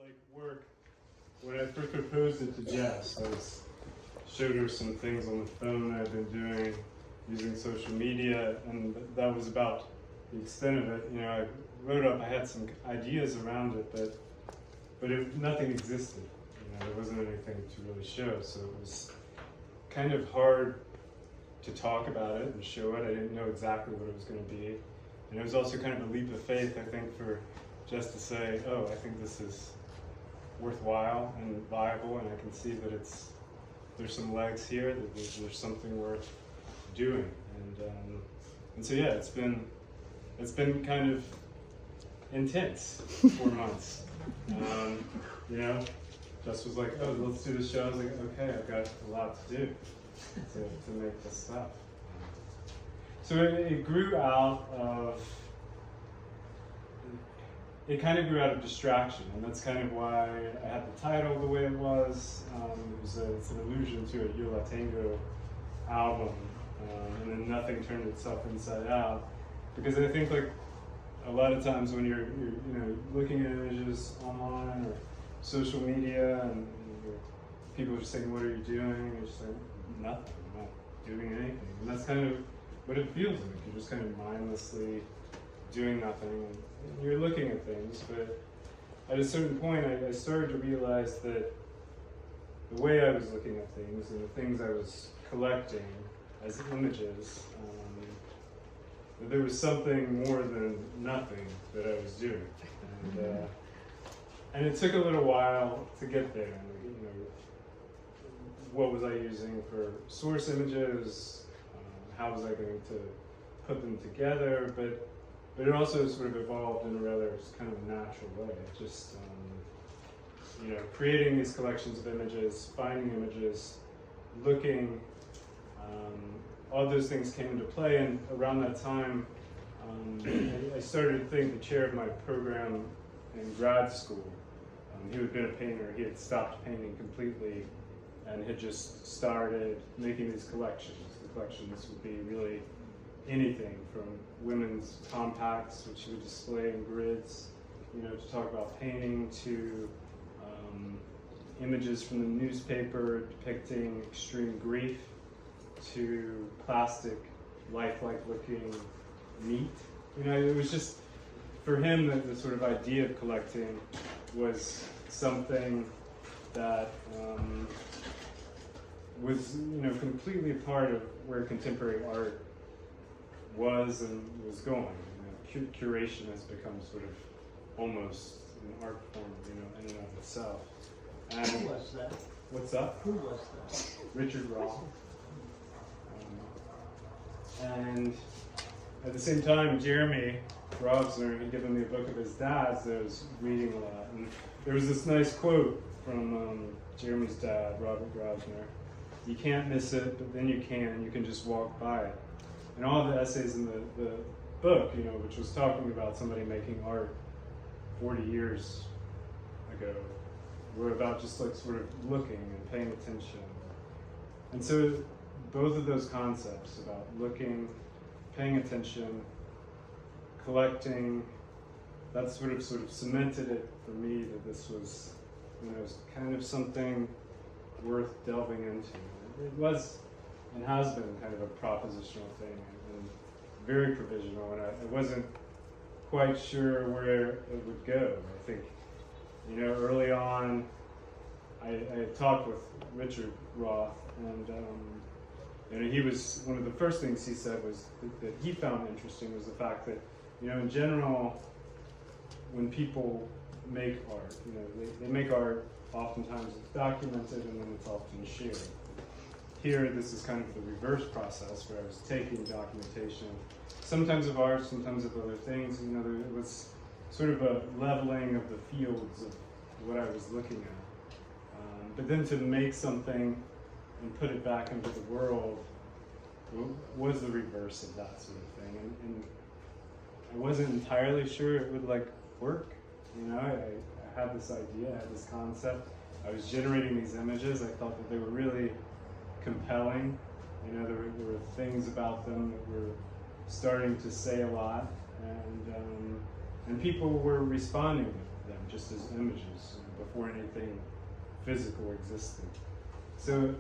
like work. When I first proposed it to Jess, showed her some things on the phone I've been doing using social media, and that was about the extent of it. You know, I had some ideas around it, but nothing existed. You know, there wasn't anything to really show, so it was kind of hard to talk about it and show it. I didn't know exactly what it was going to be, and it was also kind of a leap of faith, I think, for Jess to say, "Oh, I think this is worthwhile and viable, and I can see that there's some legs here, that there's something worth doing." And so yeah, it's been kind of intense 4 months. You know, Jess was like, "Oh, let's do this show." I was like, "Okay, I've got a lot to do to make this stuff." So it grew out of. It kind of grew out of distraction, and that's kind of why I had the title the way it was. It's an allusion to a HILO Tango album, and then nothing turned itself inside out. Because I think, like, a lot of times when you're looking at images online or social media, and people are just saying, "What are you doing?" And you're just like, "Nothing. I'm not doing anything." And that's kind of what it feels like. You're just kind of mindlessly doing nothing, and you're looking at things. But at a certain point, I started to realize that the way I was looking at things and the things I was collecting as images, that there was something more than nothing that I was doing. And it took a little while to get there. And, you know, what was I using for source images? How was I going to put them together? But it also sort of evolved in a rather kind of natural way. Just, creating these collections of images, finding images, looking, all those things came into play. And around that time, I started to think the chair of my program in grad school, he had been a painter. He had stopped painting completely and had just started making these collections. The collections would be really anything from women's compacts, which he would display in grids, to talk about painting, to images from the newspaper depicting extreme grief, to plastic, lifelike looking meat. It was just, for him, the sort of idea of collecting was something that was, completely a part of where contemporary art was and was going. Curation has become sort of almost an art form, in and of itself. And who was that? What's up? Who was that? Richard Roth. And at the same time, Jeremy Grosvenor had given me a book of his dad's that I was reading a lot. And there was this nice quote from Jeremy's dad, Robert Grosvenor: "You can't miss it, but then you can just walk by it." And all the essays in the book, which was talking about somebody making art 40 years ago, were about just like sort of looking and paying attention. And so both of those concepts about looking, paying attention, collecting, that sort of cemented it for me that this was, kind of something worth delving into. It was and has been kind of a propositional thing and very provisional, and I wasn't quite sure where it would go. I think, early on, I had talked with Richard Roth, and he was, one of the first things he said was that he found interesting was the fact that, in general, when people make art, they make art, oftentimes it's documented and then it's often shared. Here, this is kind of the reverse process where I was taking documentation, sometimes of art, sometimes of other things. It was sort of a leveling of the fields of what I was looking at. But then to make something and put it back into the world was the reverse of that sort of thing. And I wasn't entirely sure it would work. I had this idea, I had this concept. I was generating these images. I thought that they were really compelling. There were things about them that were starting to say a lot, and people were responding to them just as images. before anything physical existed. So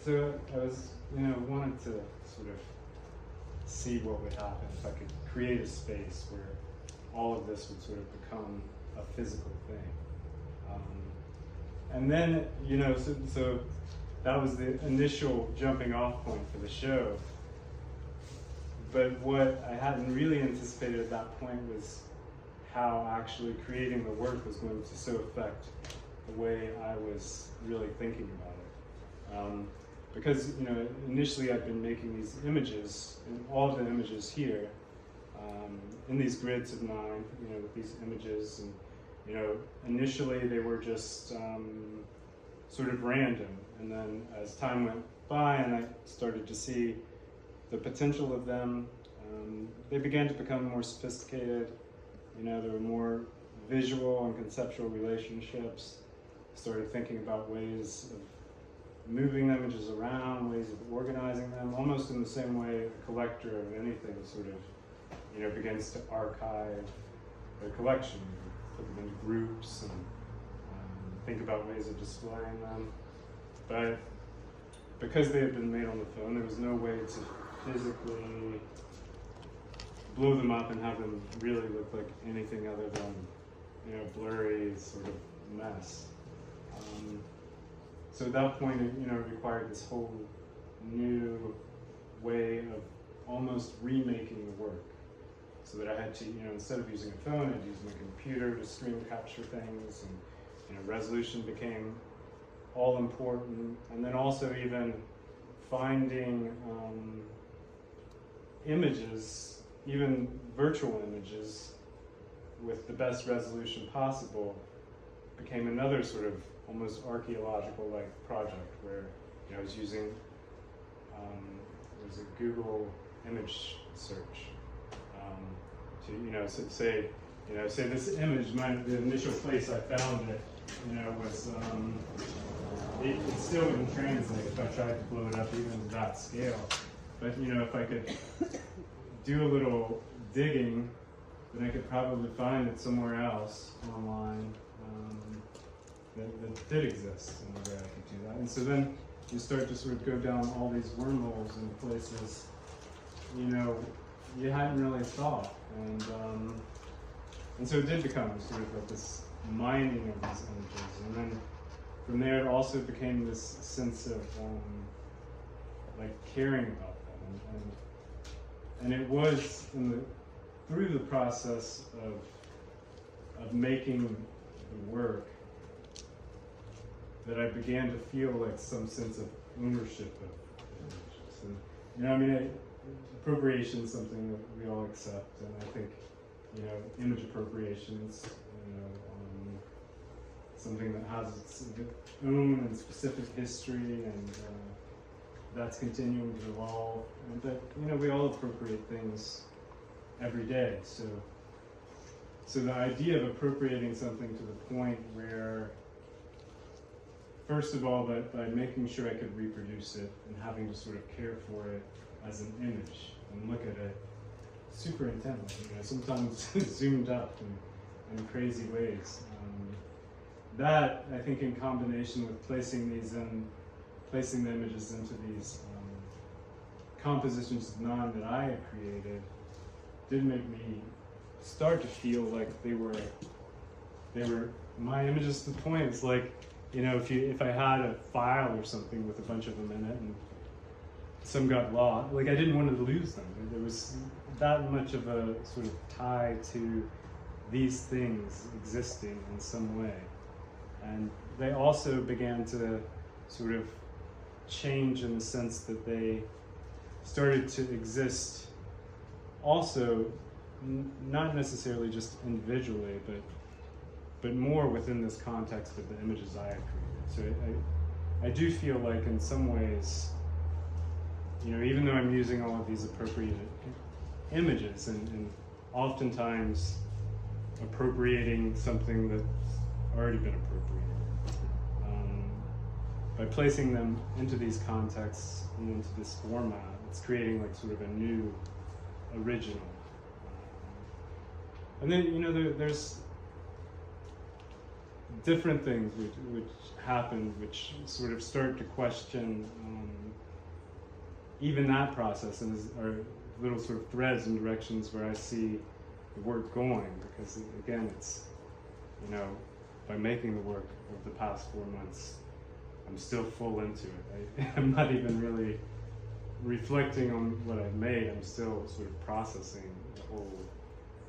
I was, wanted to sort of see what would happen if I could create a space where all of this would sort of become a physical thing. And then, so that was the initial jumping off point for the show. But what I hadn't really anticipated at that point was how actually creating the work was going to so affect the way I was really thinking about it. Because, initially I'd been making these images, and all of the images here, in these grids of 9, with these images, and initially they were just sort of random, and then as time went by and I started to see the potential of them, they began to become more sophisticated. There were more visual and conceptual relationships. Started thinking about ways of moving the images around, ways of organizing them, almost in the same way a collector of anything sort of, begins to archive their collection, put them into groups, and think about ways of displaying them. But because they had been made on the phone, there was no way to physically blow them up and have them really look like anything other than, blurry sort of mess. So at that point, it required this whole new way of almost remaking the work. So that I had to, instead of using a phone, I'd use my computer to screen capture things, and resolution became all important. And then also even finding images, even virtual images, with the best resolution possible, became another sort of almost archaeological-like project where I was using it was a Google image search to so say this image, the initial place I found it, was it still wouldn't translate if I tried to blow it up even to that scale. But if I could do a little digging, then I could probably find it somewhere else online that did exist in a way I could do that. And so then you start to sort of go down all these wormholes and places you hadn't really thought. And so it did become sort of like this mining of these images. And then from there it also became this sense of like caring about them. And it was through the process of making the work that I began to feel like some sense of ownership of images. And appropriation is something that we all accept, and I think image appropriation is something that has its own and specific history, and that's continuing to evolve. And that we all appropriate things every day. So the idea of appropriating something to the point where, first of all, by making sure I could reproduce it and having to sort of care for it as an image and look at it super intently, sometimes zoomed up in crazy ways. That, I think, in combination with placing the images into these compositions of 9 that I had created, did make me start to feel like they were my images to the point. It's like, if I had a file or something with a bunch of them in it and some got lost, like I didn't want to lose them. There was that much of a sort of tie to these things existing in some way. And they also began to sort of change in the sense that they started to exist also, not necessarily just individually, but more within this context of the images I had created. So I do feel like in some ways, even though I'm using all of these appropriated images and oftentimes appropriating something that's already been appropriated, by placing them into these contexts and into this format, it's creating like sort of a new original. And then, there's different things which happen, which sort of start to question even that process, and are little sort of threads and directions where I see the work going, because again, it's, you know, by making the work over the past 4 months, I'm still full into it. I'm not even really reflecting on what I've made. I'm still sort of processing the whole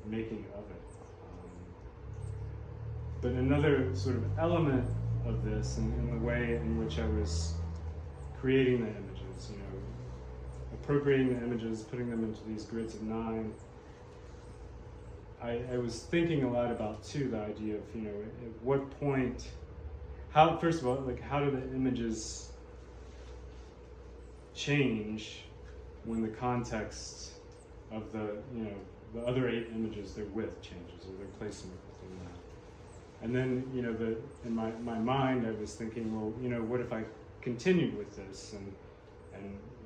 making of it. But another sort of element of this, and in the way in which I was creating the images, you know, appropriating the images, putting them into these grids of 9, I was thinking a lot about too the idea of, you know, at what point, how, first of all, like, how do the images change when the context of the, you know, the other 8 images they're with changes, or their placement within that. And then, you know, in my mind, I was thinking, well, you know, what if I continued with this and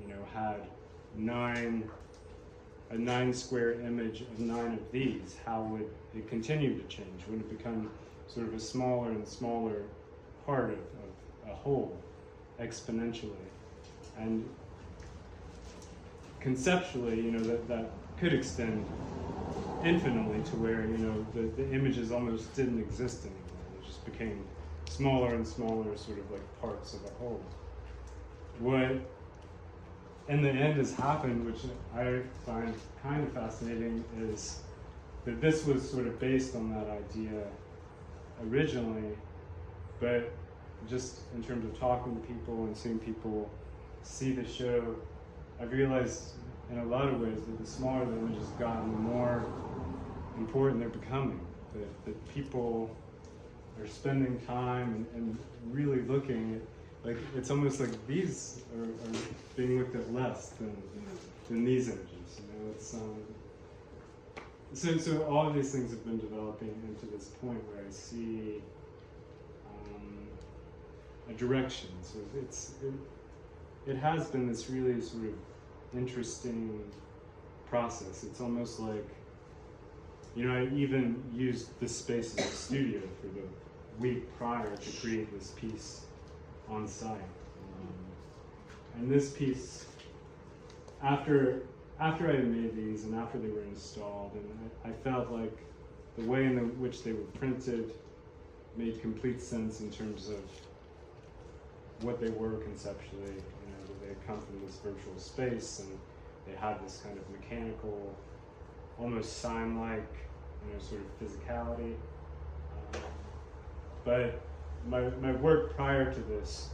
you know, had a 9 square image of 9 of these? How would it continue to change? Would it become sort of a smaller and smaller part of a whole, exponentially? And conceptually, you know, that could extend infinitely to where, you know, the images almost didn't exist anymore. They just became smaller and smaller, sort of like parts of a whole. What in the end has happened, which I find kind of fascinating, is that this was sort of based on that idea originally, but just in terms of talking to people and seeing people see the show, I've realized in a lot of ways that the smaller the images gotten, the more important they're becoming. That people are spending time and really looking at, like, it's almost like these are being looked at less than these images. You know, it's so all of these things have been developing into this point where I see a direction. So it has been this really sort of interesting process. It's almost like, you know, I even used this space as a studio for the week prior to create this piece on site. And this piece, after I had made these and after they were installed, and I felt like the way in which they were printed made complete sense in terms of what they were conceptually. You know, that they had come from this virtual space and they had this kind of mechanical, almost sign-like, you know, sort of physicality. But my work prior to this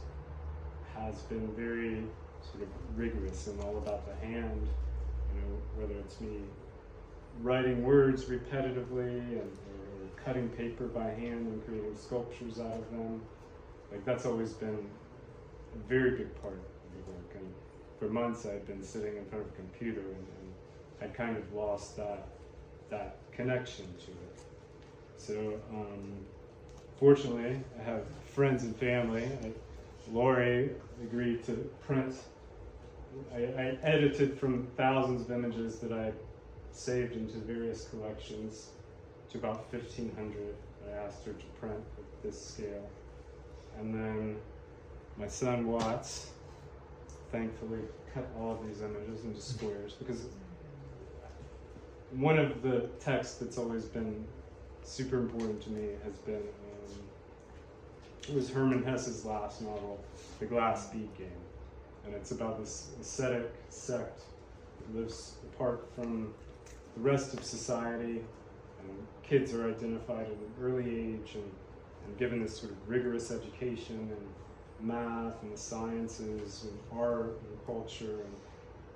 has been very sort of rigorous and all about the hand, you know, whether it's me writing words repetitively or cutting paper by hand and creating sculptures out of them. Like, that's always been a very big part of the work. And for months I'd been sitting in front of a computer and I'd kind of lost that connection to it. So fortunately, I have friends and family. Lori agreed to print. I edited from thousands of images that I saved into various collections to about 1,500. I asked her to print at this scale. And then my son Watts, thankfully, cut all of these images into squares, because one of the texts that's always been super important to me has been, it was Hermann Hesse's last novel, The Glass Bead Game. And it's about this ascetic sect that lives apart from the rest of society, and kids are identified at an early age and given this sort of rigorous education and math and the sciences and art and culture,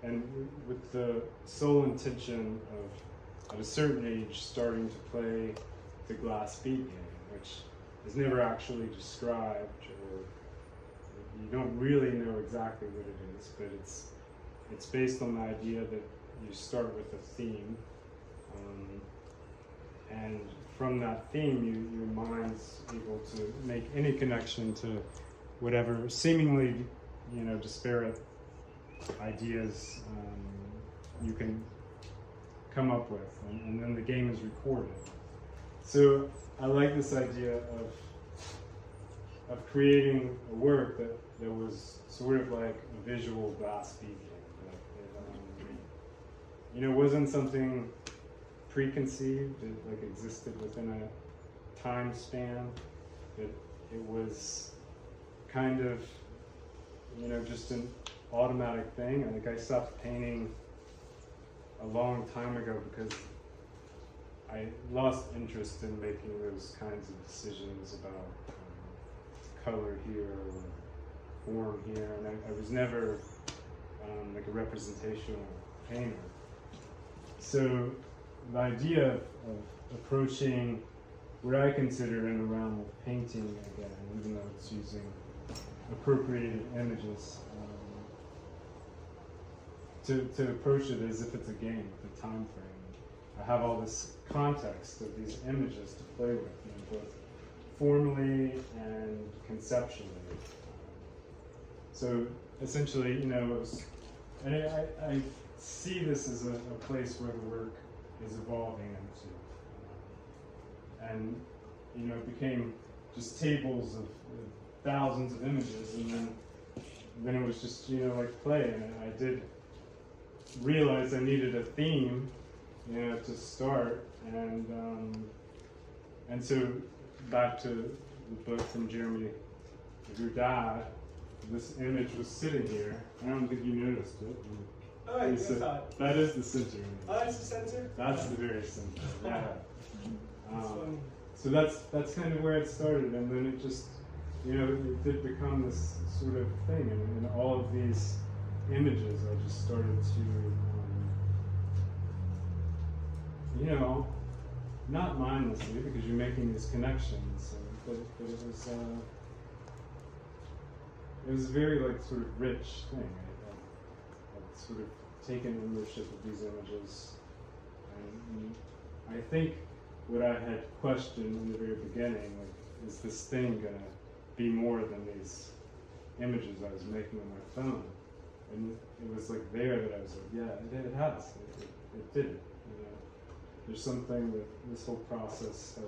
and with the sole intention of, at a certain age, starting to play the glass bead game, which is never actually described, or you don't really know exactly what it is, but it's based on the idea that you start with a theme, and from that theme, your mind's able to make any connection to whatever seemingly, you know, disparate ideas you can come up with, and then the game is recorded. So I like this idea of of creating a work that was sort of like a visual glass beacon. It wasn't something preconceived. It like existed within a time span. It was kind of, just an automatic thing. I think I stopped painting a long time ago because I lost interest in making those kinds of decisions about color here or form here, and I was never like a representational painter. So the idea of approaching what I consider in the realm of painting again, even though it's using appropriated images, to approach it as if it's a game, the time frame. I have all this context of these images to play with, both formally and conceptually. So essentially, and I see this as a place where the work is evolving into. And, it became just tables of thousands of images, and then it was just, like play. And I did realize I needed a theme, to start. And so back to the book from Jeremy, of your dad, this image was sitting here. I don't think you noticed it. Oh, I saw it. That is the center. Oh, that's the center? That's the very center, yeah. So that's kind of where it started, and then it just, it did become this sort of thing, and in all of these images, I just started to, not mindlessly, because you're making these connections, but it was a very like sort of rich thing. I'd sort of taken ownership of these images, and I think what I had questioned in the very beginning, like, is this thing gonna be more than these images I was making on my phone? And it was like there that I was like, yeah, it has. It did it. There's something that this whole process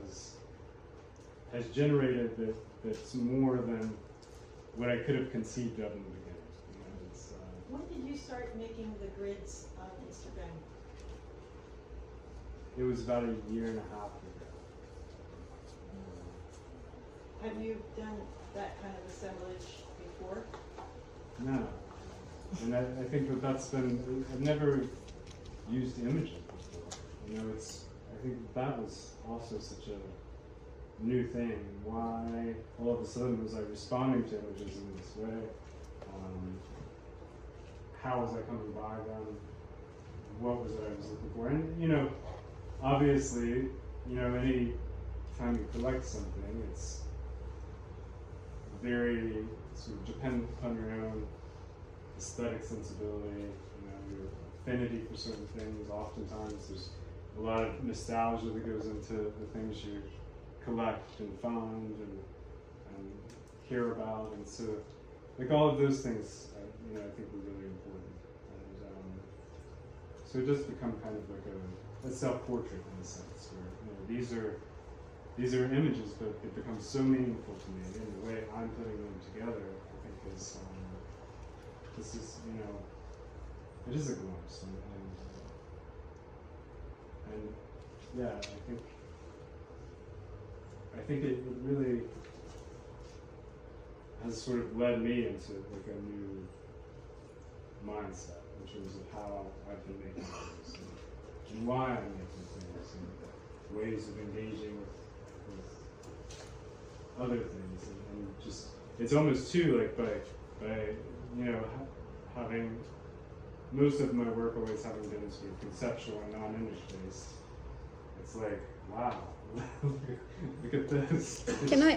has generated that's more than what I could have conceived of in the beginning. When did you start making the grids on Instagram? It was about a year and a half ago. Have you done that kind of assemblage before? No. And I think that's been, I've never used images before. I think that was also such a new thing. Why all of a sudden was I responding to images in this way? How was I coming by them? What was it I was looking for? And obviously, any time you collect something, it's very sort of dependent upon your own aesthetic sensibility, your affinity for certain things. Oftentimes there's a lot of nostalgia that goes into the things you collect and find and care about, and so like all of those things, I think were really important. And so it does become kind of like a self-portrait in a sense, where these are images, but it becomes so meaningful to me, and the way I'm putting them together, I think is this is it is a glimpse, and yeah, I think it really has sort of led me into like a new mindset in terms of how I've been making things and why I'm making things and ways of engaging with other things, and just it's almost too like by having most of my work always having been sort of conceptual and non-image based. It's like, wow, look at this.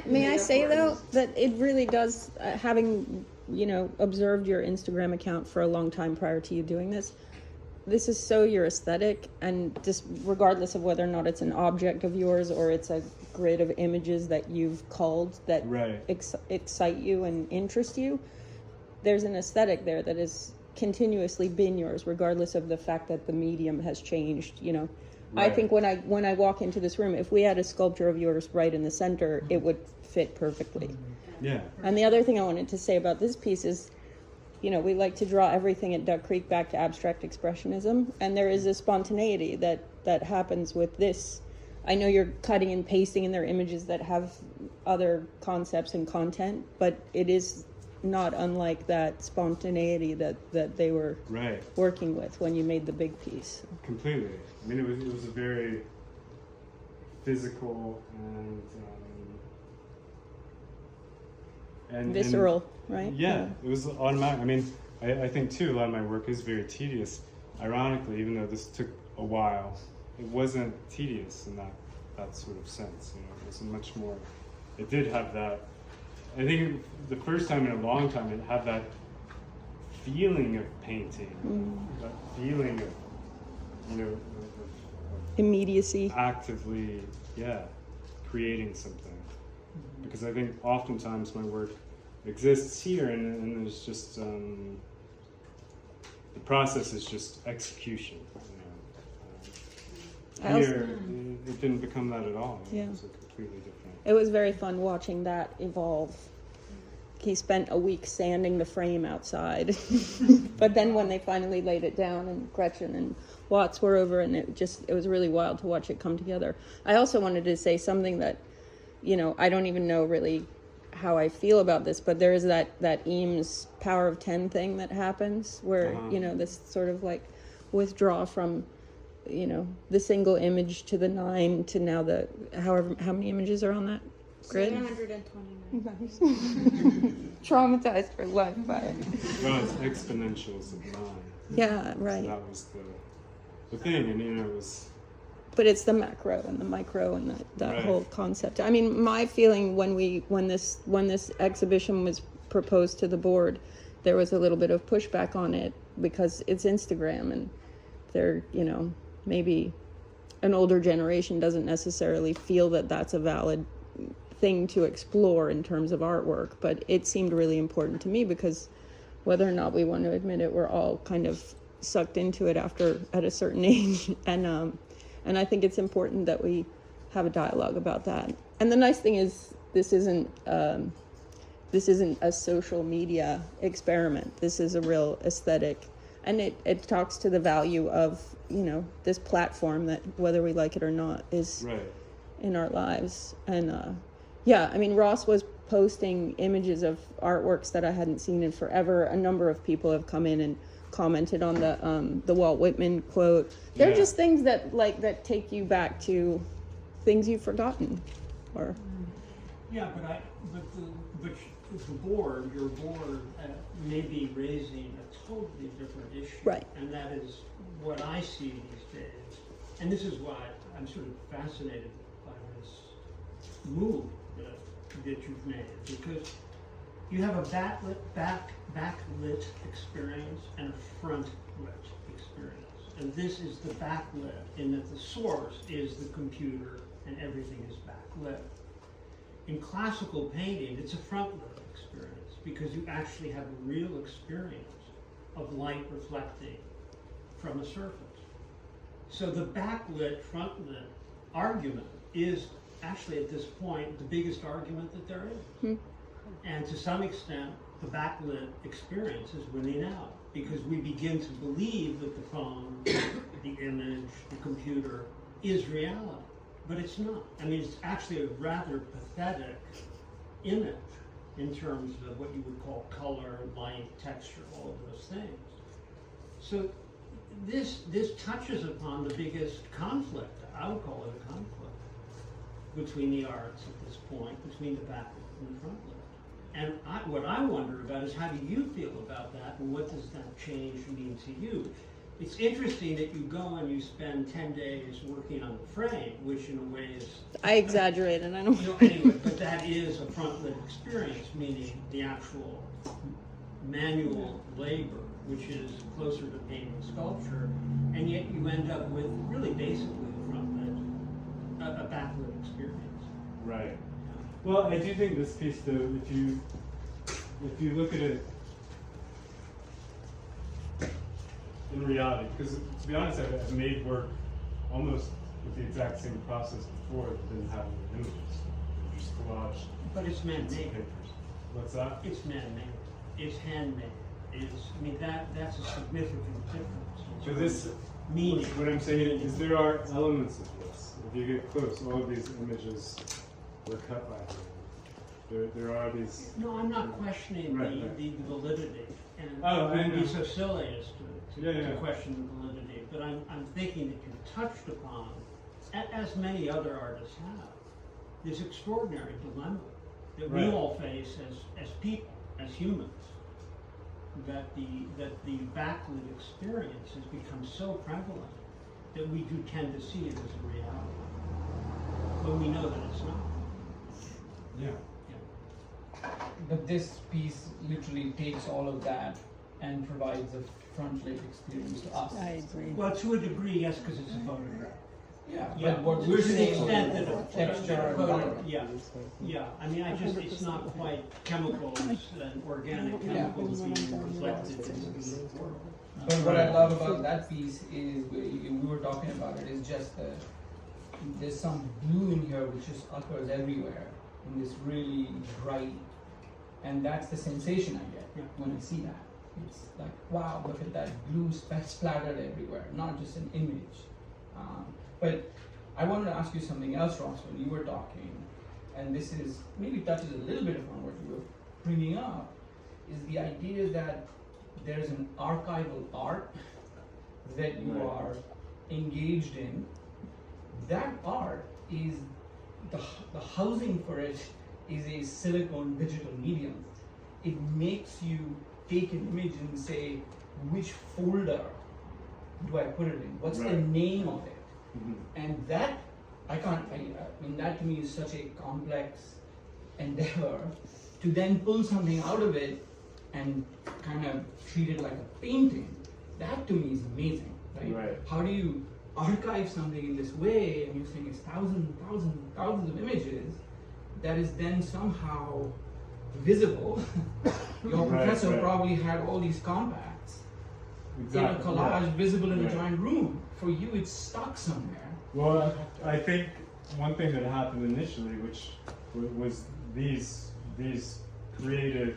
May I say though that it really does, having observed your Instagram account for a long time prior to you doing this is so your aesthetic, and just regardless of whether or not it's an object of yours or it's a grid of images that you've culled that right. excite you and interest you, there's an aesthetic there that has continuously been yours, regardless of the fact that the medium has changed. Right. I think when I walk into this room, if we had a sculpture of yours right in the center, it would fit perfectly. Yeah. And the other thing I wanted to say about this piece is, you know, we like to draw everything at Duck Creek back to abstract expressionism, and there is a spontaneity that happens with this. I know you're cutting and pasting in their images that have other concepts and content, but it is not unlike that spontaneity that they were Right. working with when you made the big piece. Completely. I mean, it was a very physical and Visceral, right? Yeah, it was automatic. I mean, I think too, a lot of my work is very tedious. Ironically, even though this took a while, it wasn't tedious in that sort of sense. You know, it was much more. It did have that. I think the first time in a long time, it had that feeling of painting, that feeling of, you know, of Immediacy. actively, creating something. Because I think oftentimes my work exists here, and there's just the process is just execution. You know. Here, it didn't become that at all. Yeah. It was completely different. It was very fun watching that evolve. He spent a week sanding the frame outside. But then when they finally laid it down, and Gretchen and Watts were over, and it was really wild to watch it come together. I also wanted to say something that, you know, I don't even know really how I feel about this, but there is that Eames power of 10 thing that happens where, you know, this sort of like withdraw from, you know, the single image to the 9 to now how many images are on that grid? 729. Traumatized for life by it. Well, it's exponentials of 9. Yeah, right. So that was the thing, and you know, it was. But it's the macro and the micro and that Right. whole concept. I mean, my feeling when this exhibition was proposed to the board, there was a little bit of pushback on it because it's Instagram, and they're, you know, maybe an older generation doesn't necessarily feel that that's a valid thing to explore in terms of artwork. But it seemed really important to me because whether or not we want to admit it, we're all kind of sucked into it at a certain age, and I think it's important that we have a dialogue about that. And the nice thing is, this isn't a social media experiment. This is a real aesthetic, and it talks to the value of, you know, this platform that, whether we like it or not, is Right. in our lives. And I mean, Ross was posting images of artworks that I hadn't seen in forever. A number of people have come in and commented on the Walt Whitman quote. They're just things that take you back to things you've forgotten, or Yeah, but the board, your board, may be raising a totally different issue. Right. And that is what I see these days. And this is why I'm sort of fascinated by this move that you've made, because you have a backlit experience and a frontlit experience. And this is the backlit, in that the source is the computer and everything is backlit. In classical painting, it's a frontlit experience because you actually have a real experience of light reflecting from a surface. So the backlit, frontlit argument is actually at this point the biggest argument that there is. And to some extent, the backlit experience is winning out because we begin to believe that the phone, the image, the computer is reality. But it's not. I mean, it's actually a rather pathetic image in terms of what you would call color, light, texture, all of those things. So this touches upon the biggest conflict, I would call it a conflict, between the arts at this point, between the backlit and the frontlit. And what I wonder about is, how do you feel about that, and what does that change mean to you? It's interesting that you go and you spend 10 days working on the frame, which in a way is... I exaggerate, and I don't... Anyway, but that is a frontlit experience, meaning the actual manual labor, which is closer to painting and sculpture, and yet you end up with really basically a frontlit, a backlit experience. Right. Well, I do think this piece, though, if you look at it in reality, because to be honest, I've made work almost with the exact same process before, but didn't have any images. just collage But it's man-made. papers. What's that? It's man-made. It's handmade. I mean, that's a significant difference. So this, Meaning. what I'm saying is there are elements of this. If you get close, all of these images were cut by hand. There are these. No, I'm not questioning Right. the validity, and Oh, I wouldn't I be know. so silly as to Yeah. question the validity. But I'm thinking that you touched upon, as many other artists have, this extraordinary dilemma that we Right. all face as people, as humans. That the backlit experience has become so prevalent that we do tend to see it as a reality, but we know that it's not. Yeah. But this piece literally takes all of that and provides a front-lit experience to us. I agree. Well, to a degree, yes, because it's a photograph. Yeah, Yeah, but what to we're the saying extent is that a texture and photo- color. Yeah. I mean, it's not quite chemicals and organic chemicals being reflected in the world. But what I love about that piece is we were talking about it is just there's some blue in here which just occurs everywhere in this really bright, and that's the sensation I get Yeah. when I see that. It's like, wow, look at that blue splattered everywhere, not just an image. But I wanted to ask you something else, Ross, when you were talking, and this is maybe touches a little bit upon what you were bringing up, is the idea that there's an archival art that you Right. are engaged in. That art is the housing for it is a silicone digital medium. It makes you take an image and say, which folder do I put it in? What's the Right. name of it? Mhm. And that, I mean, that to me is such a complex endeavor to then pull something out of it and kind of treat it like a painting. That to me is amazing, right? Right. How do you archive something in this way, and you're saying it's thousands of images that is then somehow visible. Your Right, professor right. probably had all these compacts in a collage yeah. visible in Right. a giant room. For you, it's stuck somewhere. Well, I think one thing that happened initially, which was these created,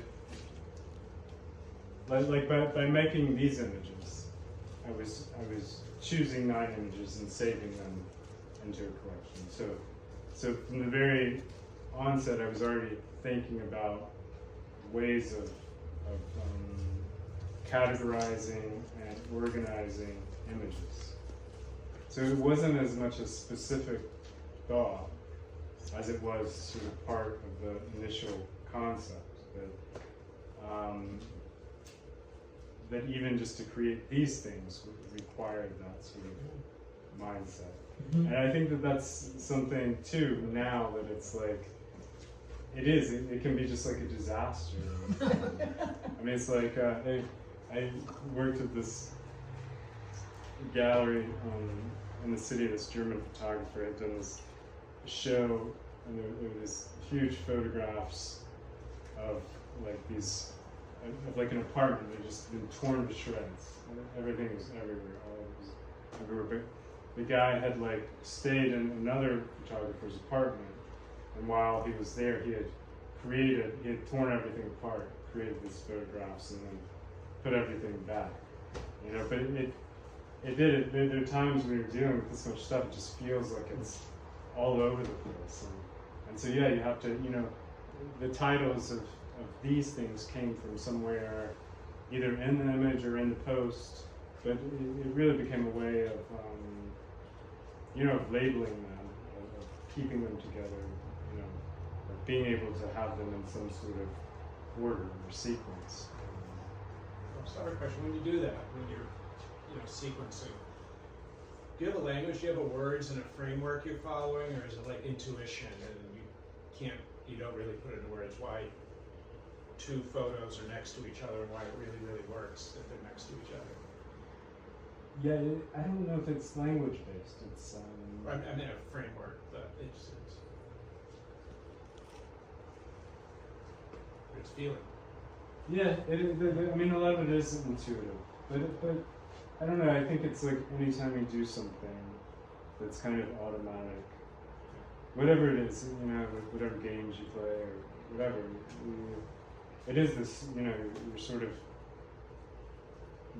like by making these images, I was choosing 9 images and saving them into a collection. So from the very onset, I was already thinking about ways of categorizing and organizing images. So it wasn't as much a specific thought as it was sort of part of the initial concept that even just to create these things required that sort of mindset. And I think that that's something too now that it's like, it can be just like a disaster. I mean, it's like, I worked at this gallery in the city. This German photographer had done this show, and there were these huge photographs of like these, of like an apartment that had just been torn to shreds. Everything was everywhere, all was everywhere. But the guy had like stayed in another photographer's apartment, and while he was there, he had torn everything apart, created these photographs, and then put everything back. You know, but there are times when you're dealing with this much stuff, it just feels like it's all over the place. And so yeah, you have to, you know, the titles of these things came from somewhere, either in the image or in the post, but it really became a way of, you know, of labeling them, of keeping them together, you know, of being able to have them in some sort of order or sequence. Sorry, question. When you do that, when you're, sequencing, do you have a language? Do you have a words and a framework you're following, or is it like intuition and you don't really put it into words why 2 photos are next to each other and why it really works if they're next to each other? Yeah, I don't know if it's language based. It's I mean a framework that it's feeling. yeah. I mean, a lot of it is intuitive, but I don't know. I think it's like anytime you do something that's kind of automatic, whatever it is, you know, with whatever games you play or whatever, it is this, you know, you're sort of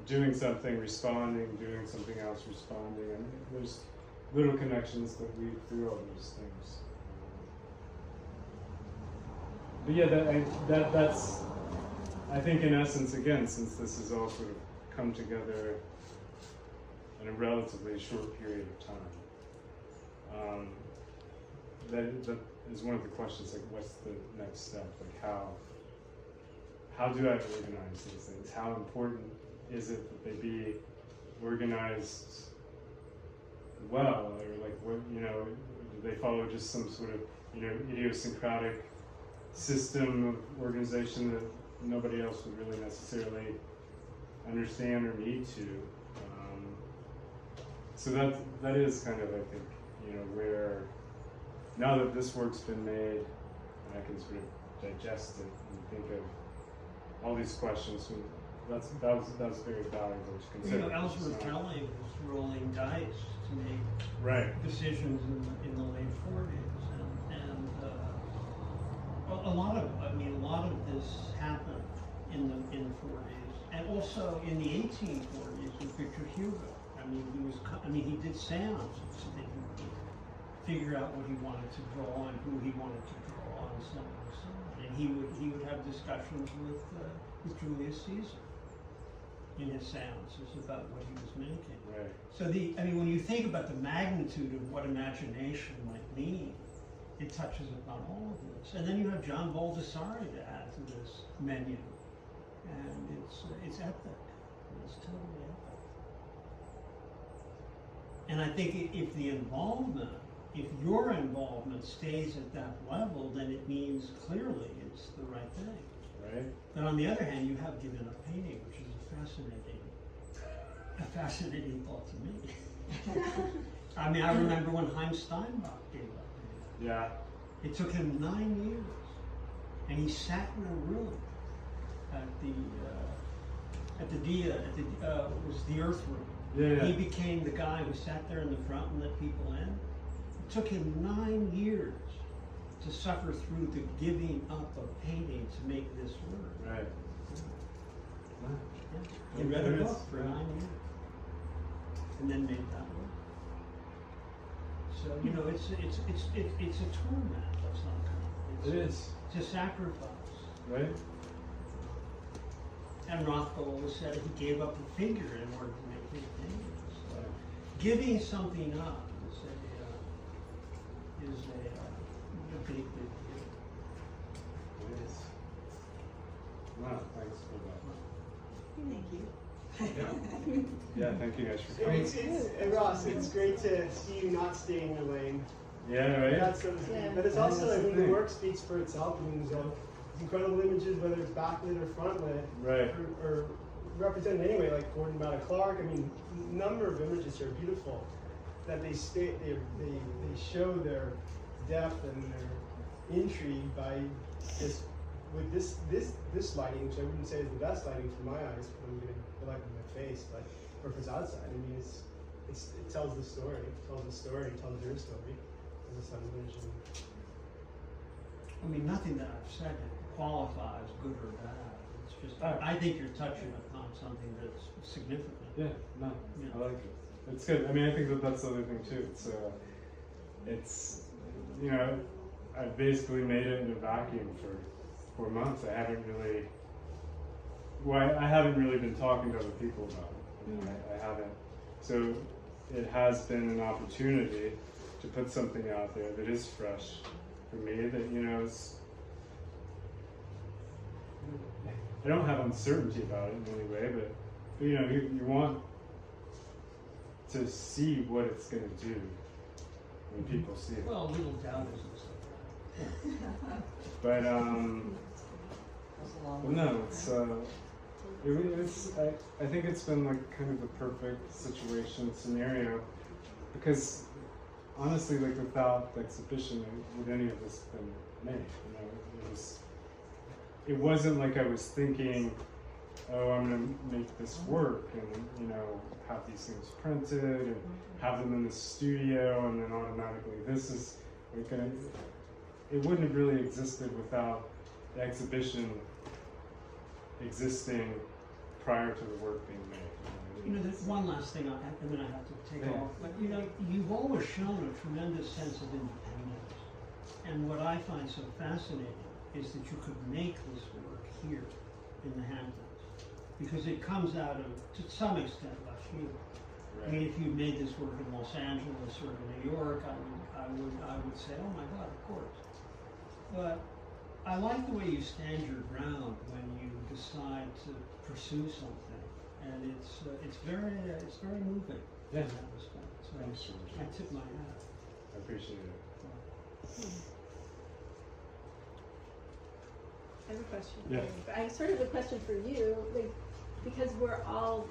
doing something, responding, doing something else, responding, and there's little connections that weave through all those things. But yeah, that's, I think in essence, again, since this has all sort of come together in a relatively short period of time, that is one of the questions, like what's the next step? Like how do I organize these things? How important is it that they be organized well, or like what, you know, do they follow just some sort of, you know, idiosyncratic system of organization that nobody else would really necessarily understand or need to? So that is kind of, I think, you know, where now that this work's been made, and I can sort of digest it and think of all these questions. That was very valuable to consider. You know, Ellsworth Kelly was rolling dice to make decisions in the late 40s, and a lot of this happened in the 40s, and also in the 1840s with Victor Hugo. He did seances so that he would figure out what he wanted to draw and who he wanted to draw and so on and so on. And he would have discussions with Julius Caesar in his seances about what he was making. Right. So when you think about the magnitude of what imagination might mean, it touches upon all of this. And then you have John Baldessari to add to this menu, and it's epic. It's totally epic. And I think if your involvement stays at that level, then it means clearly it's the right thing. Right. But on the other hand, you have given up painting, which is a fascinating thought to me. I remember when Heinz Steinbach gave up painting. Yeah. It took him 9 years, and he sat in a room at the Earth Room. Yeah. He became the guy who sat there in the front and let people in. It took him 9 years to suffer through the giving up of painting to make this work. Right. Yeah. He read a book for 9 years, and then made that work. So it's a torment of some kind. It is. It's a sacrifice. Right. And Rothko always said he gave up a figure in order to make big paintings. So giving something up is a big deal. It is. Wow, thanks for Thank you. that. Yeah, thank you guys for coming. Ross, it's great to see you not stay in your lane. Yeah, right? That sort of thing. Yeah. But it's also, That's the the thing. work speaks for itself. There's incredible images, whether it's backlit or frontlit, Right. or represented anyway, like Gordon Matta Clark. Number of images are beautiful. That they show their depth and their intrigue by just with this lighting, which I wouldn't say is the best lighting for my eyes, but I'm gonna feel like in my face, but or if it's outside, it tells the story. It tells the story. It tells your story as a sun vision. Nothing that I've said qualifies good or bad. It's just, I think you're touching upon something that's significant. Yeah, no, Yeah. I like it. It's good. I think that's the other thing too. It's you know, I've basically made it in a vacuum for 4 months. I haven't really been talking to other people about it. I haven't. So it has been an opportunity to put something out there that is fresh for me. That I don't have uncertainty about it in any way, but you want to see what it's going to do when people see it. Well, little doubt isn't so bad. But no, I think it's been like kind of the perfect scenario, because honestly, like without the exhibition, would any of this been made? It wasn't like I was thinking, oh, I'm gonna make this work and have these things printed and have them in the studio and then automatically this is Like it wouldn't have really existed without the exhibition existing prior to the work being made. You know, there's one last thing, and then I have to take Yeah. off. But you know, you've always shown a tremendous sense of independence. And what I find so fascinating is that you could make this work here in the Hamptons, because it comes out of, to some extent, left field. I mean, if you made this work in Los Angeles or in New York, I would say, oh my God, of course. But I like the way you stand your ground when you decide to pursue something, and it's very moving Yeah. in that respect. So Thanks, George. I tip my hat. I appreciate it. I have a question. Yeah. I sort of have a question for you, like, because we're all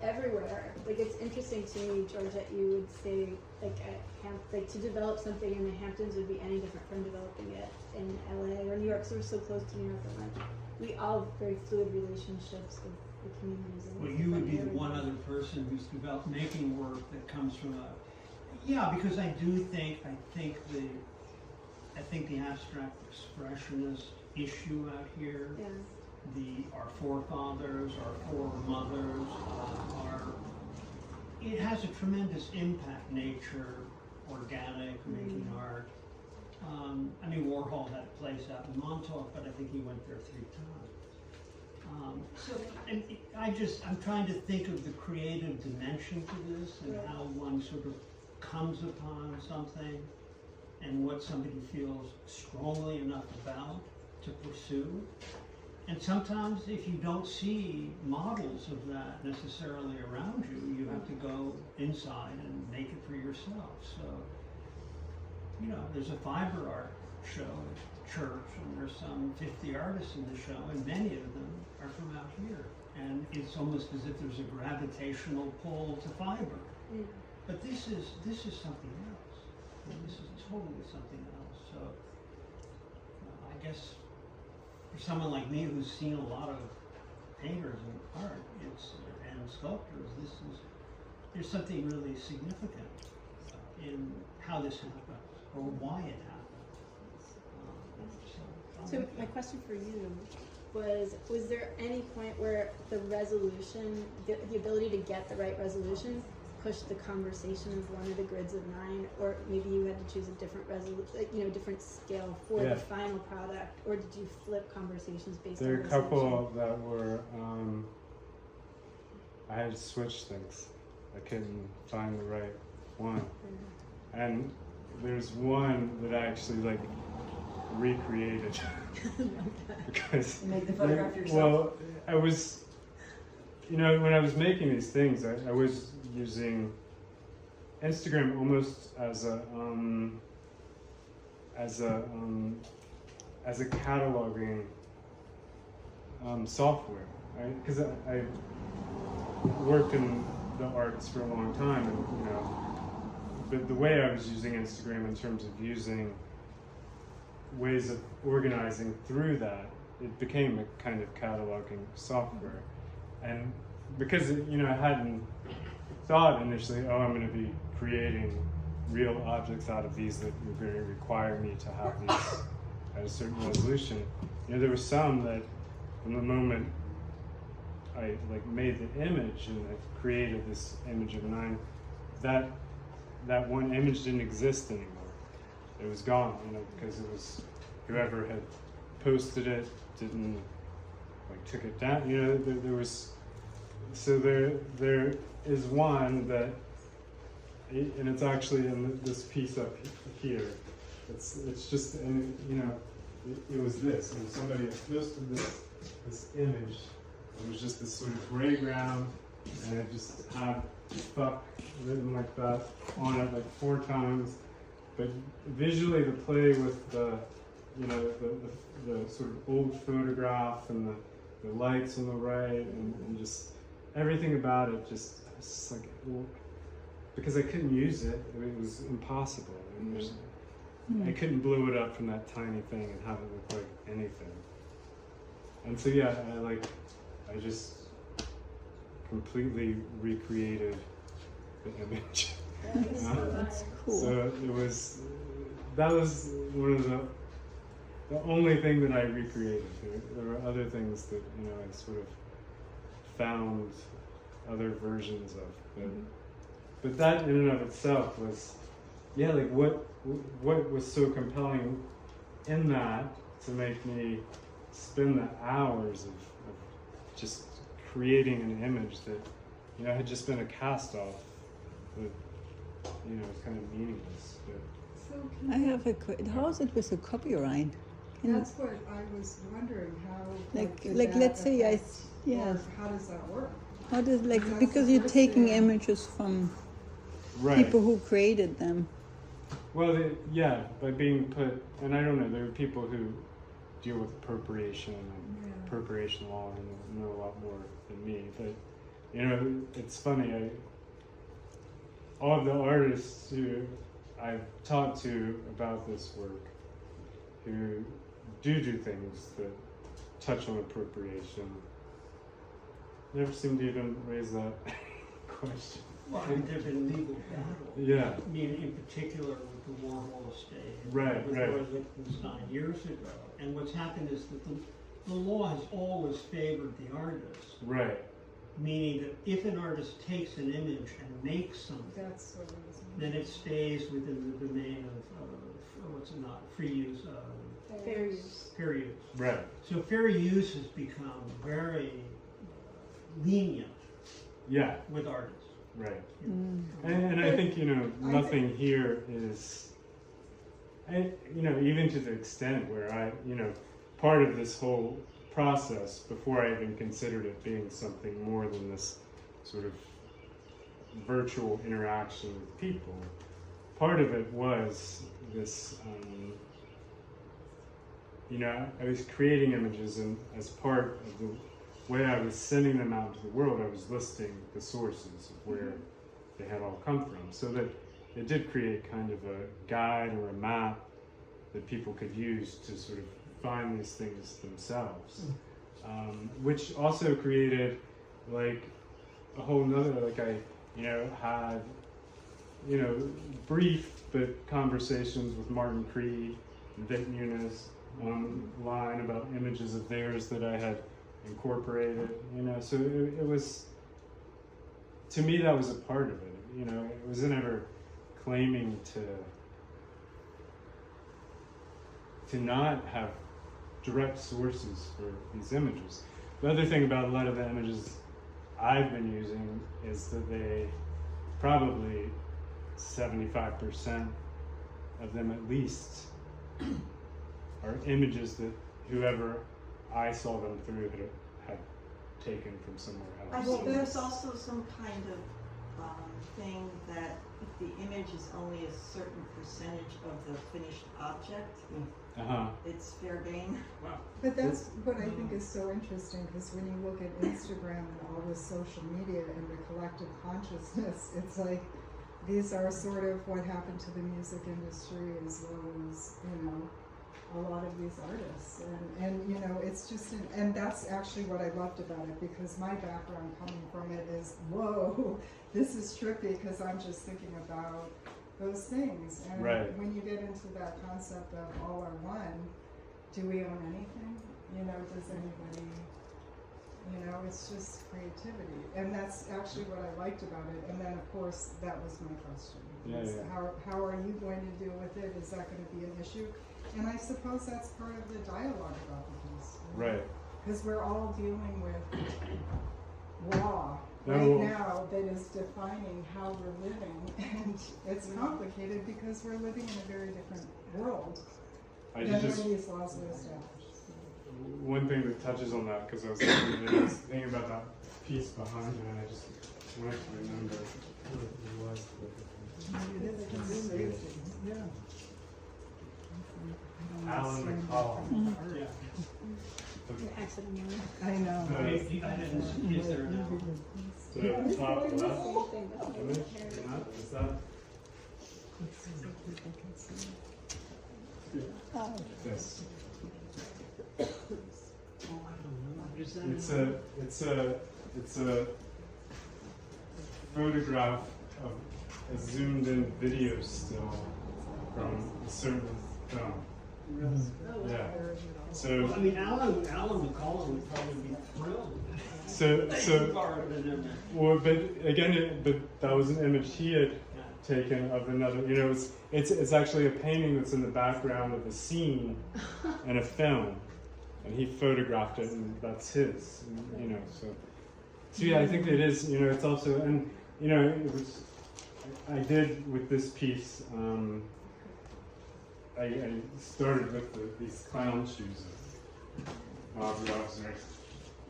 everywhere. Like, it's interesting to me, George, that you would say, like, like to develop something in the Hamptons would be any different from developing it in LA or New York, so we're so close to New York. And we all have very fluid relationships with the communities. And Well, you would be the one other person who's developed making work that comes from a, yeah, because I think the abstract expressionist issue out here, Yeah. our forefathers, our foremothers, it has a tremendous impact. Nature, organic, making art. I mean, Warhol had a place out in Montauk, but I think he went there 3 times. I'm trying to think of the creative dimension to this and how one sort of comes upon something and what somebody feels strongly enough about to pursue. And sometimes if you don't see models of that necessarily around you, you have to go inside and make it for yourself. So, you know, there's a fiber art show at church, and there's some 50 artists in the show, and many of them are from out here. And it's almost as if there's a gravitational pull to fiber. Yeah. But this is something else. This is totally something else. So, I guess for someone like me who's seen a lot of painters and art, and sculptors, there's something really significant in how this happens or why it happens. So my question for you was there any point where the resolution, the ability to get the right resolution pushed the conversation of one of the grids of 9, or maybe you had to choose a different different scale for Yeah. the final product, or did you flip conversations based There are on a couple resolution? that were, I had to switch things. I couldn't find the right one. And there's one that I actually like recreated. Because You made the photograph yourself? well, I was, when I was making these things, I was using Instagram almost as a cataloging software, right? Because I worked in the arts for a long time, and but the way I was using Instagram in terms of using ways of organizing through that, it became a kind of cataloging software. And because I hadn't thought initially, I'm going to be creating real objects out of these that were going to require me to have these at a certain resolution. There were some that from the moment I made the image and I created this image of 9, that one image didn't exist anymore. It was gone, because it was whoever had posted it didn't took it down. There was, so there is one that, and it's actually in this piece up here. It's just, and it was this, and somebody had posted this image. It was just this sort of gray ground, and it just had "fuck" written like that on it 4 times. But visually, the play with the sort of old photograph and the lights on the right and just everything about it, just because I couldn't use it, it was impossible. I couldn't blow it up from that tiny thing and have it look like anything. And so yeah, I just completely recreated the image. That's Cool. So it was that was one of the only thing that I recreated. There were other things that, you know, I sort of found other versions of, but that in and of itself was, yeah, like what was so compelling in that to make me spend the hours of just creating an image that, you know, had just been a cast off that, you know, was kind of meaningless. But So I have a how is it with the copyright? Can that's what I was wondering, how did like that let's say affect, yeah. or how does that work? How does That's because you're taking interesting. images from right. people who created them. Well, yeah, by being put, and I don't know, there are people who deal with appropriation and Yeah. appropriation law and know a lot more than me. But, you know, it's funny, all of the artists who I've talked to about this work, who do things that touch on appropriation, never seem to even raise that question. Well, there have been legal battles. Yeah. I mean, in particular with the Warhol estate. Right, with right. Roy Lichtenstein years ago. And what's happened is that the law has always favored the artist. Right. Meaning that if an artist takes an image and makes something, That's what it was. then it stays within the domain of what's it not, free use, Fair use. fair use. Right. So fair use has become very lenient Yeah. with artists. Right. You know. And I think, you know, nothing here is, you know, even to the extent where I, you know, part of this whole process, before I even considered it being something more than this sort of virtual interaction with people, part of it was this, you know, I was creating images, and as part of the way I was sending them out to the world, I was listing the sources of where they had all come from, so that it did create kind of a guide or a map that people could use to sort of find these things themselves, which also created like a whole nother, like I, you know, had, you know, brief but conversations with Martin Cree and Vic Muniz online about images of theirs that I had incorporated, you know, so it was, to me, that was a part of it, you know. It wasn't ever claiming to not have direct sources for these images. The other thing about a lot of the images I've been using is that they probably 75% of them at least are images that whoever I saw them through had taken from somewhere I else. think there's also some kind of thing that if the image is only a certain percentage of the finished object, it's fair game. Wow. But that's what I think is so interesting, because when you look at Instagram and all this social media and the collective consciousness, it's like these are sort of what happened to the music industry, as well as, you know, a lot of these artists. And you know, it's just, and that's actually what I loved about it, because my background coming from it is, whoa, this is trippy, because I'm just thinking about those things. And Right. when you get into that concept of all are one, do we own anything? You know, does anybody, you know, it's just creativity. And that's actually what I liked about it. And then of course, that was my question. Yeah, Is yeah. How are you going to deal with it? Is that going to be an issue? And I suppose that's part of the dialogue about the piece. Right. Because we're all dealing with law No, right well- now that is defining how we're living. And it's complicated because we're living in a very different world I than just, when these laws were established. one thing that touches on that, because I was thinking about that piece behind it, and I just wanted to remember who it was. Yeah. Alan McCall. Yeah. Accidentally. I know. Is there now? The top left Same thing, but image, is that this? It's a photograph of a zoomed in video still from a certain film. Really? Yeah. Well, So I mean, Alan de Kooning would probably be thrilled. so Borrowed an image. well, but again, but that was an image he had Yeah. taken of another. You know, it's actually a painting that's in the background of a scene in a film, and he photographed it, and that's his. And, you know, so yeah, I think it is. You know, it's also, and you know, it was. I did with this piece. I started with these clown shoes of Robson,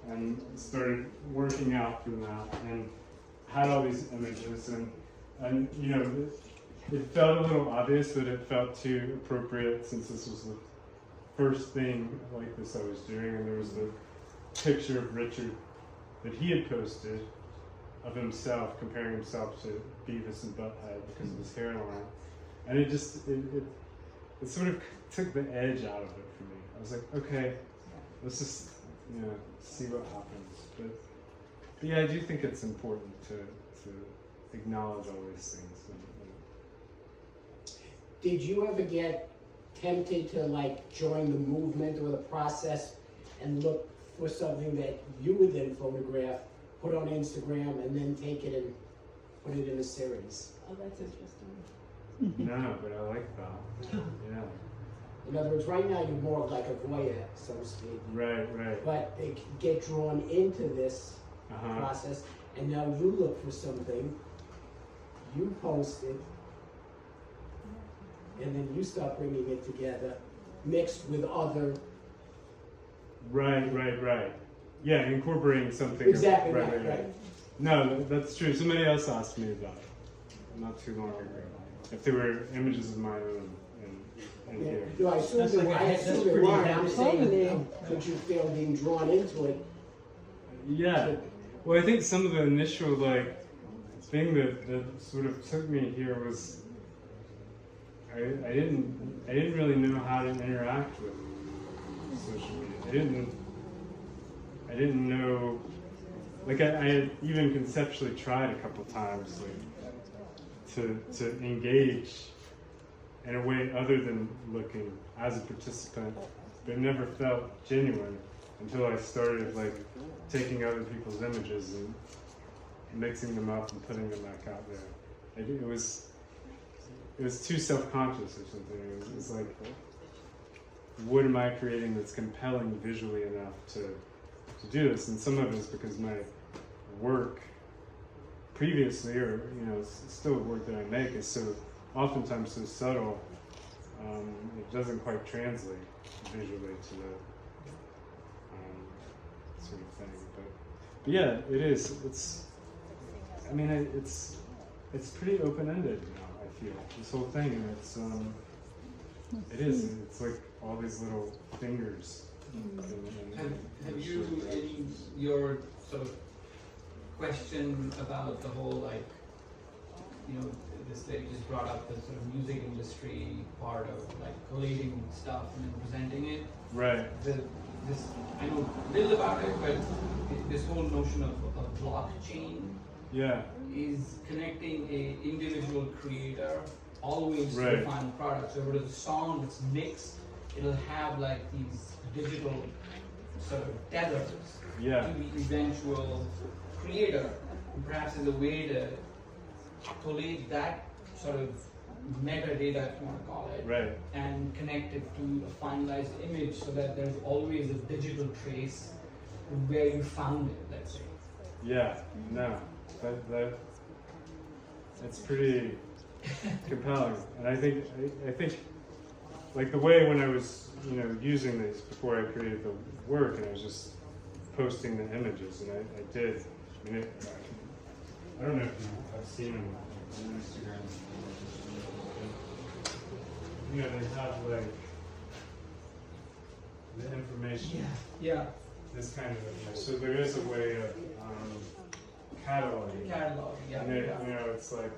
and started working out from that, and had all these images, and you know, it felt a little obvious, but it felt too appropriate since this was the first thing like this I was doing, and there was the picture of Richard that he had posted of himself, comparing himself to Beavis and Butthead because of his hairline, and it just it sort of took the edge out of it for me. I was like, okay, let's just, you know, see what happens. But yeah, I do think it's important to acknowledge all these things. Did you ever get tempted to like join the movement or the process and look for something that you would then photograph, put on Instagram, and then take it and put it in a series? Oh, that's interesting. No, but I like that. Yeah. In other words, right now you're more like a voyeur, so to speak. Right, right. But they get drawn into this Uh-huh. process, and now you look for something, you post it, and then you start bringing it together, mixed with other. Right, right, right. Yeah, incorporating something. Exactly right. No, that's true. Somebody else asked me about it not too long ago. If there were images of my own in Yeah. here. No, I assume That's there like- I that's assume there pretty weren't. I'm heavy. saying, Totally. could you feel being drawn into it? Yeah. Well, I think some of the initial like thing that sort of took me here was I didn't really know how to interact with social media. I didn't know, like I had even conceptually tried a couple times like to engage in a way other than looking as a participant, but it never felt genuine until I started like taking other people's images and mixing them up and putting them back out there. It was too self-conscious or something. It was like, what am I creating that's compelling visually enough to do this? And some of it is because my work previously, or you know, still work that I make, is so oftentimes so subtle, it doesn't quite translate visually to the sort of thing. But yeah, it is. I mean, it's pretty open-ended now. I feel this whole thing, and it is. It's like all these little fingers. Have you, in your sort of question about the whole, like, you know, this lady just brought up the sort of music industry part of like collating stuff and then presenting it. Right. I know little about it, but this whole notion of a blockchain Yeah. is connecting a individual creator always to Right. the final product. So if it is a song that's mixed, it'll have like these digital sort of tethers Yeah. to the eventual creator, and perhaps as a way to collate that sort of metadata, if you want to call it, Right. and connect it to a finalized image so that there's always a digital trace of where you found it, let's say. Yeah. No. That's pretty compelling, and I think like the way when I was using these before I created the work, and I was just posting the images, and I did. I mean, I don't know if you have seen them on Instagram. You know, they have like the information. Yeah. This kind of image. So there is a way of cataloging. Catalog, yeah. And it's like,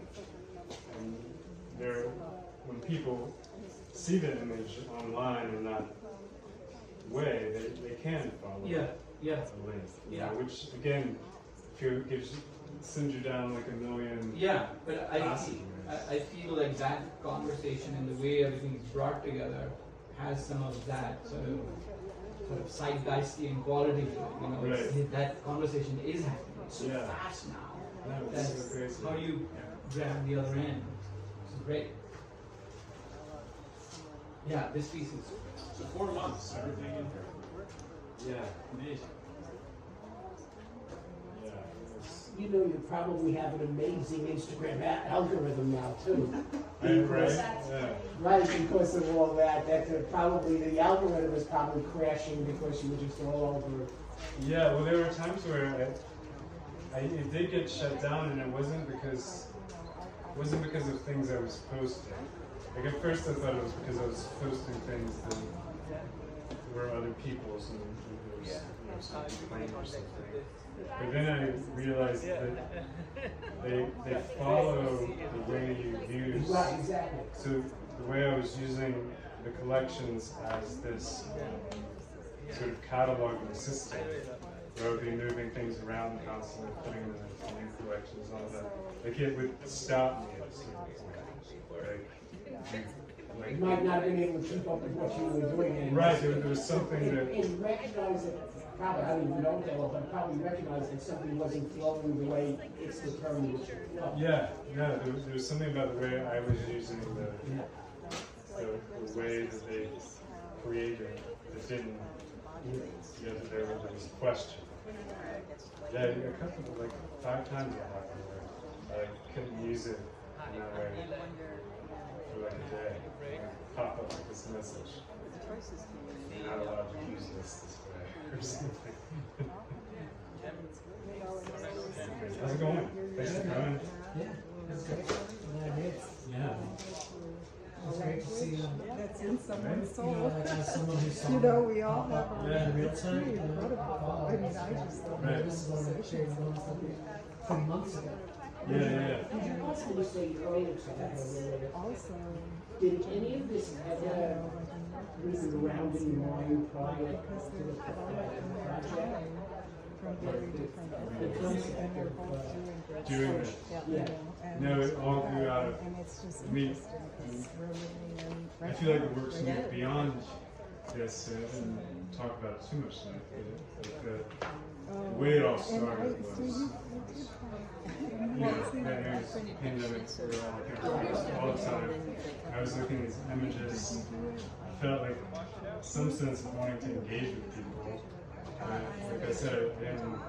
when people see the image online in that way, they can follow Yeah. a link. Yeah. Which again, sends you down like a million. Yeah, but I passages. I feel like that conversation and the way everything is brought together has some of that sort of zeitgeistian quality to it. You know, Right. that conversation is happening so Yeah. fast now. No, it's That's so crazy. how do you grab the other end? It's great. Yeah, this piece is So 4 months, everything in here. Yeah. Amazing. Yeah. It's, You know, you probably have an amazing Instagram algorithm now too. right? Because, Yeah. right, because of all that, probably the algorithm is probably crashing because you were just all over. Yeah, well, there were times where it did get shut down, and it wasn't because of things I was posting. Like at first, I thought it was because I was posting things that were other people's, and there was some complaint or something. But then I realized that they follow the way you use. Right, exactly. So the way I was using the collections as this sort of cataloging system, where I would be moving things around constantly, putting them in new collections, all that. Like it would stop me at a certain point. You might not have been able to keep up with what you were doing. And Right, there was something that. And recognize that, probably, I don't even know that well, but probably recognize that something wasn't flowing the way it's determined. Yeah, there was something about the way I was using the way that they created that didn't, that there was a question. Yeah, a couple, like 5 times it happened where I couldn't use it in that way for like a day. It would pop up like this message. You're not allowed to use this way or something. How's it going? Thanks for coming. yeah, that's good. Yeah. It's great to see That's in someone's you soul. know, like as someone who saw You know, we all have our Yeah. real time. pretty incredible. I mean, I just love Right. This is one of the shares from months ago. Yeah. Did you possibly say earlier to that? Also, Did any of this ever bring around in your mind prior to the project? from very different The areas, concept and they're of, both doing great Doing stuff. it. Yeah. And No, it all grew out of and it's just me. interesting because we're living in. I feel like the work's moved beyond this, and talk about it too much tonight. But the way it all started was, there was a pandemic, we were all looking at things all the time. I was looking at these images. I felt like some sense of wanting to engage with people. Like I said, I didn't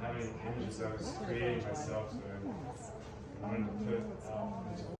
have any images I was creating myself, so I wanted to put out into